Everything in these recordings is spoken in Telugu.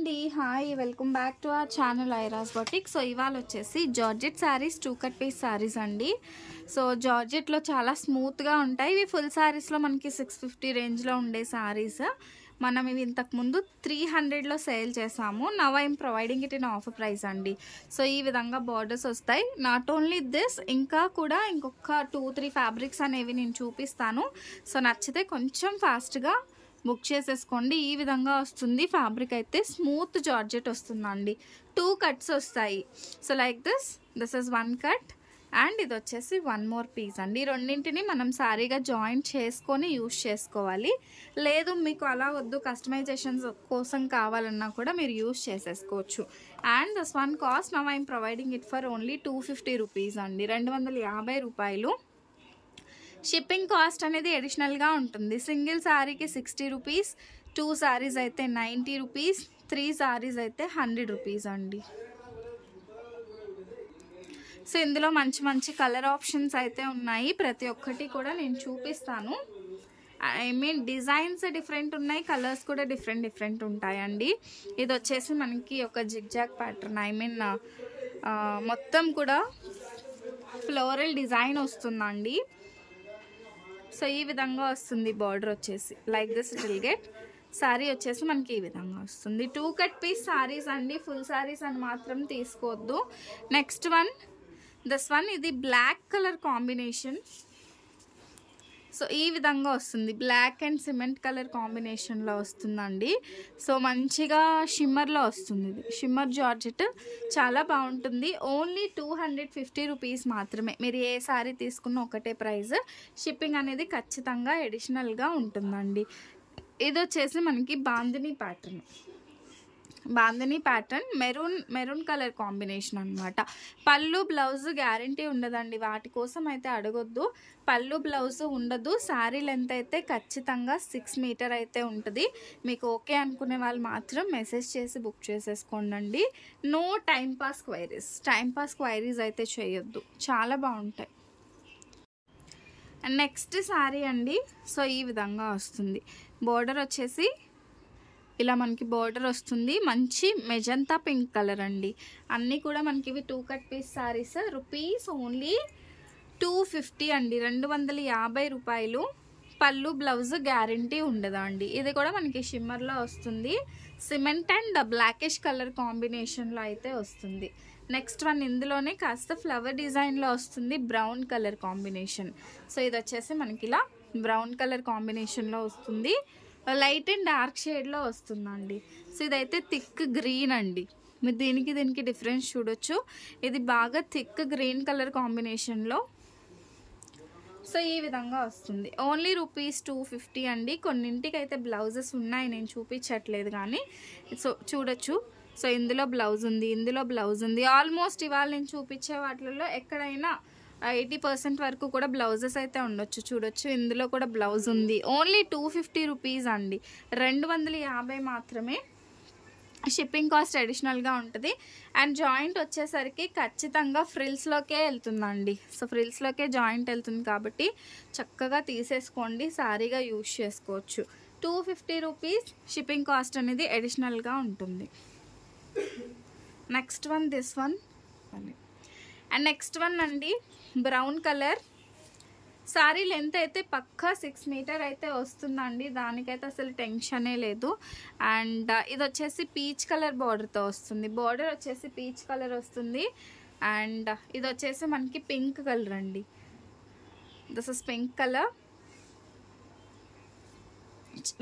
అండి, hi, welcome back to our channel Iras boutique. So ఇవాళ వచ్చేసి georgette saris 2 cut piece saris అండి. సో జార్జెట్లో చాలా స్మూత్గా ఉంటాయి. ఇవి ఫుల్ శారీస్లో మనకి 650 రేంజ్లో ఉండే శారీస్. మనం ఇవి ఇంతకుముందు 300లో సేల్ చేసాము. Now I'm providing it in offer price అండి. సో ఈ విధంగా బార్డర్స్ వస్తాయి. నాట్ ఓన్లీ దిస్, ఇంకా కూడా ఇంకొక 2-3 ఫ్యాబ్రిక్స్ అనేవి నేను చూపిస్తాను. సో నచ్చితే కొంచెం ఫాస్ట్గా బుక్ చేసేసుకోండి. ఈ విధంగా వస్తుంది. ఫ్యాబ్రిక్ అయితే స్మూత్ జార్జెట్ వస్తుందండి. 2 కట్స్ వస్తాయి. So like this is 1 cut and ఇది వచ్చేసి 1 మోర్ పీస్ అండి. రెండింటిని మనం సారీగా జాయింట్ చేసుకొని యూజ్ చేసుకోవాలి. లేదు మీకు అలా వద్దు, కస్టమైజేషన్స్ కోసం కావాలన్నా కూడా మీరు యూజ్ చేసేసుకోవచ్చు. And this one cost now I'm providing it for only 250 rupees అండి. 250 రూపాయలు. షిప్పింగ్ కాస్ట్ అనేది అడిషనల్గా ఉంటుంది. సింగిల్ శారీకి 60 రూపీస్, 2 శారీస్ అయితే 90 రూపీస్, 3 శారీస్ అయితే 100 రూపీస్ అండి. సో ఇందులో మంచి మంచి కలర్ ఆప్షన్స్ అయితే ఉన్నాయి. ప్రతి ఒక్కటి కూడా నేను చూపిస్తాను. ఐ మీన్ డిజైన్స్ డిఫరెంట్ ఉన్నాయి, కలర్స్ కూడా డిఫరెంట్ ఉంటాయండి. ఇది వచ్చేసి మనకి ఒక జిగ్జాగ్ ప్యాటర్న్, ఐ మీన్ మొత్తం కూడా ఫ్లోరల్ డిజైన్ వస్తుందండి. సో ఈ విధంగా వస్తుంది. బార్డర్ వచ్చేసి like this it will get. Sari వచ్చేసి మనకి ఈ విధంగా వస్తుంది. 2 కట్ పీస్ శారీస్ అండి. ఫుల్ శారీస్ అని మాత్రం తీసుకోవద్దు. నెక్స్ట్ వన్, దిస్ వన్, ఇది బ్లాక్ కలర్ కాంబినేషన్. సో ఈ విధంగా వస్తుంది. బ్లాక్ అండ్ సిమెంట్ కలర్ కాంబినేషన్లో వస్తుందండి. సో మంచిగా షిమ్మర్లో వస్తుంది. ఇది షిమ్మర్ జార్జెట్ చాలా బాగుంటుంది. ఓన్లీ 250 రూపీస్ మాత్రమే. మీరు ఏ శారీ తీసుకున్న ఒకటే ప్రైస్. షిప్పింగ్ అనేది ఖచ్చితంగా అడిషనల్గా ఉంటుందండి. ఇది వచ్చేసి మనకి bandhani pattern maroon colour combination అనమాట. పళ్ళు బ్లౌజ్ గ్యారంటీ ఉండదండి. వాటి కోసం అయితే అడగొద్దు. పళ్ళు బ్లౌజ్ ఉండదు. శారీ లెంత్ అయితే ఖచ్చితంగా 6 మీటర్ అయితే ఉంటుంది. మీకు ఓకే అనుకునే వాళ్ళు మాత్రం మెసేజ్ చేసి బుక్ చేసేసుకోండి. నో టైంపాస్ క్వైరీస్ అయితే చేయొద్దు. చాలా బాగుంటాయి. నెక్స్ట్ శారీ అండి. సో ఈ విధంగా వస్తుంది. బోర్డర్ వచ్చేసి ఇలా మనకి బోర్డర్ వస్తుంది. మంచి మెజంతా పింక్ కలర్ అండి. అన్నీ కూడా మనకి ఇవి 2 cut piece saris. Rupees only 250 అండి. 250 రూపాయలు. పళ్ళు బ్లౌజ్ గ్యారంటీ ఉండదండి. ఇది కూడా మనకి షిమ్మర్లో వస్తుంది. సిమెంట్ అండ్ బ్లాకిష్ కలర్ కాంబినేషన్లో అయితే వస్తుంది. నెక్స్ట్ వన్, ఇందులోనే కాస్త ఫ్లవర్ డిజైన్లో వస్తుంది. Brown colour combination. సో ఇది వచ్చేసి మనకి ఇలా బ్రౌన్ కలర్ కాంబినేషన్లో వస్తుంది. లైట్ అండ్ డార్క్ షేడ్లో వస్తుందండి. సో ఇదైతే థిక్ గ్రీన్ అండి. మీరు దీనికి డిఫరెన్స్ చూడొచ్చు. ఇది బాగా థిక్ గ్రీన్ కలర్ కాంబినేషన్లో. సో ఈ విధంగా వస్తుంది. ఓన్లీ రూపీస్ 250 అండి. కొన్నింటికి అయితే బ్లౌజెస్ ఉన్నాయి, నేను చూపించట్లేదు కానీ. సో చూడొచ్చు. సో ఇందులో బ్లౌజ్ ఉంది, ఇందులో బ్లౌజ్ ఉంది. ఆల్మోస్ట్ ఇవాళ నేను చూపించే వాటిల్లో ఎక్కడైనా 80% వరకు కూడా బ్లౌజెస్ అయితే ఉండొచ్చు. చూడొచ్చు, ఇందులో కూడా బ్లౌజ్ ఉంది. ఓన్లీ 250 రూపీస్ అండి. 250 మాత్రమే. షిప్పింగ్ కాస్ట్ అడిషనల్గా ఉంటుంది. అండ్ జాయింట్ వచ్చేసరికి ఖచ్చితంగా ఫ్రిల్స్లోకే వెళ్తుందండి. సో ఫ్రిల్స్లోకే జాయింట్ వెళ్తుంది కాబట్టి చక్కగా తీసేసుకోండి. సారీగా యూజ్ చేసుకోవచ్చు. 250 రూపీస్. షిప్పింగ్ కాస్ట్ అనేది అడిషనల్గా ఉంటుంది. Next one, this one. And next one అండి, బ్రౌన్ కలర్. సారీ లెంత్ అయితే పక్కా 6 మీటర్ అయితే వస్తుందండి. దానికైతే అసలు టెన్షనే లేదు. అండ్ ఇది వచ్చేసి పీచ్ కలర్ బార్డర్తో వస్తుంది. బార్డర్ వచ్చేసి పీచ్ కలర్ వస్తుంది. అండ్ ఇది వచ్చేసి మనకి పింక్ కలర్ అండి. This is pink colour.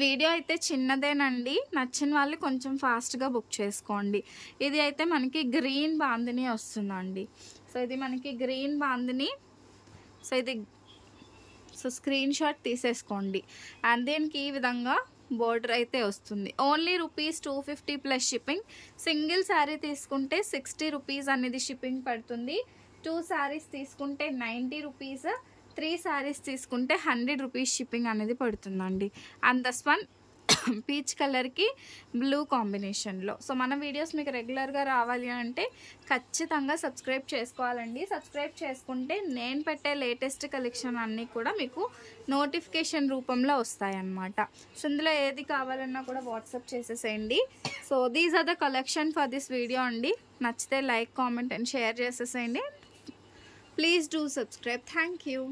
Video అయితే చిన్నదేనండి. నచ్చిన వాళ్ళు కొంచెం ఫాస్ట్గా బుక్ చేసుకోండి. ఇది అయితే మనకి గ్రీన్ బాందిని వస్తుందండి. సో ఇది మనకి green bandhani. So screen shot తీసేసుకోండి. అండ్ దీనికి ఈ విధంగా బోర్డర్ అయితే వస్తుంది. Only rupees 250 plus shipping. Single sari తీసుకుంటే 60 రూపీస్ అనేది షిప్పింగ్ పడుతుంది. 2 శారీస్ తీసుకుంటే 90 రూపీస్, 3 శారీస్ తీసుకుంటే 100 రూపీస్ షిప్పింగ్ అనేది పడుతుందండి. అండ్ దస్ వన్, పీచ్ కలర్కి బ్లూ కాంబినేషన్లో. సో మన వీడియోస్ మీకు రెగ్యులర్గా రావాలి అంటే ఖచ్చితంగా సబ్స్క్రైబ్ చేసుకోవాలండి. సబ్స్క్రైబ్ చేసుకుంటే నేను పెట్టే లేటెస్ట్ కలెక్షన్ అన్నీ కూడా మీకు నోటిఫికేషన్ రూపంలో వస్తాయన్నమాట. సో ఇందులో ఏది కావాలన్నా కూడా వాట్సాప్ చేసేసేయండి. So these are the collection for this video అండి. నచ్చితే లైక్, కామెంట్ అండ్ షేర్ చేసేసేయండి. Please do subscribe. Thank you.